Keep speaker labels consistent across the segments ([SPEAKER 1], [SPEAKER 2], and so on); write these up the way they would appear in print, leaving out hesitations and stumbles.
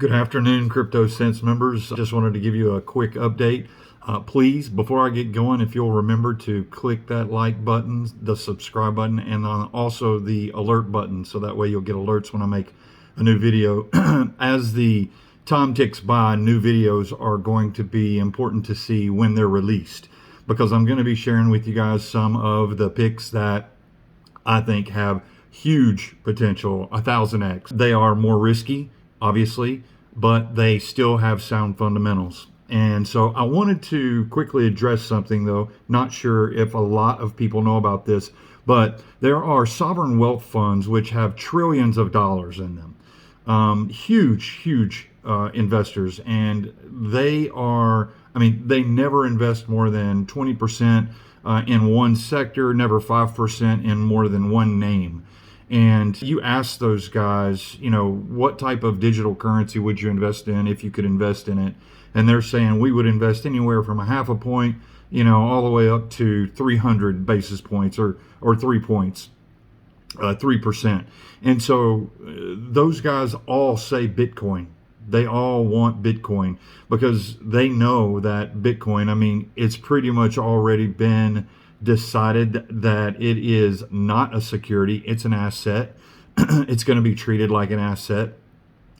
[SPEAKER 1] Good afternoon, Crypto Sense members. Just wanted to give you a quick update. Please, before I get going, if you'll remember to click that like button, the subscribe button, and also the alert button, so that way you'll get alerts when I make a new video. As the time ticks by, new videos are going to be important to see when they're released, because I'm going to be sharing with you guys some of the picks that I think have huge potential, 1000x. They are more risky, obviously, but they still have sound fundamentals. And so I wanted to quickly address something, though. Not sure if a lot of people know about this, but there are sovereign wealth funds which have trillions of dollars in them. Huge investors, and they never invest more than 20% in one sector, never 5% in more than one name. And you ask those guys, what type of digital currency would you invest in if you could invest in it? And they're saying we would invest anywhere from a half a point, all the way up to 300 basis points or 3 points, 3%. And so those guys all say Bitcoin. They all want Bitcoin because they know that Bitcoin, it's pretty much already been decided that it is not a security, it's an asset. It's going to be treated like an asset,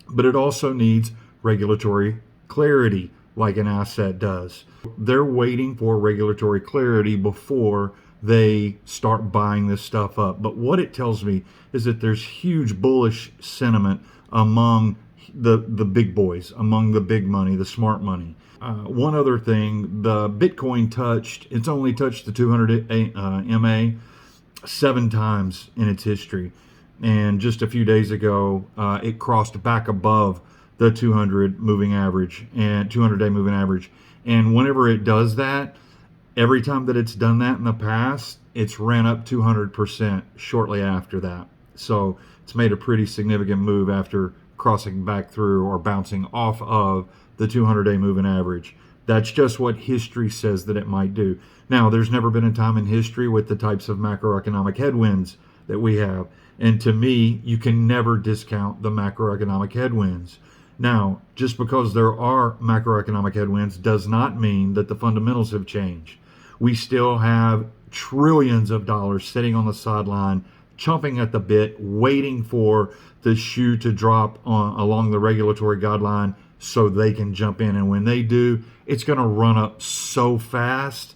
[SPEAKER 1] but it also needs regulatory clarity like an asset does. They're waiting for regulatory clarity before they start buying this stuff up. But what it tells me is that there's huge bullish sentiment among the big boys, among the big money, the smart money. One other thing, the Bitcoin it's only touched the 200 MA 7 times in its history. And just a few days ago, it crossed back above the 200 moving average and 200-day moving average. And whenever it does that, every time that it's done that in the past, it's ran up 200% shortly after that. So it's made a pretty significant move after crossing back through or bouncing off of the 200-day moving average. That's just what history says that it might do. Now, there's never been a time in history with the types of macroeconomic headwinds that we have. And to me, you can never discount the macroeconomic headwinds. Now, just because there are macroeconomic headwinds does not mean that the fundamentals have changed. We still have trillions of dollars sitting on the sideline, chomping at the bit, waiting for the shoe to drop along the regulatory guideline so they can jump in. And when they do, it's going to run up so fast,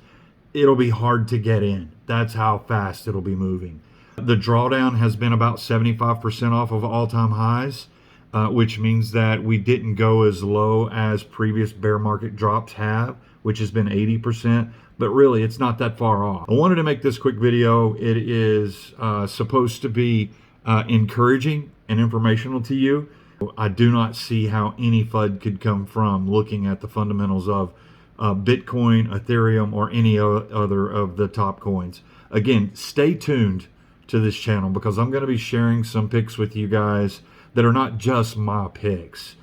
[SPEAKER 1] it'll be hard to get in. That's how fast it'll be moving. The drawdown has been about 75% off of all-time highs, which means that we didn't go as low as previous bear market drops have, which has been 80%. But really, it's not that far off. I wanted to make this quick video. It is supposed to be encouraging and informational to you. I do not see how any FUD could come from looking at the fundamentals of Bitcoin, Ethereum, or any other of the top coins. Again, stay tuned to this channel because I'm going to be sharing some picks with you guys that are not just my picks.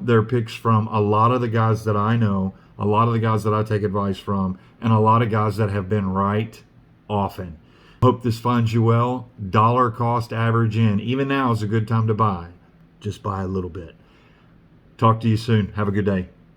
[SPEAKER 1] They're picks from a lot of the guys that I know, a lot of the guys that I take advice from, and a lot of guys that have been right often. Hope this finds you well. Dollar cost average in. Even now is a good time to buy. Just buy a little bit. Talk to you soon. Have a good day.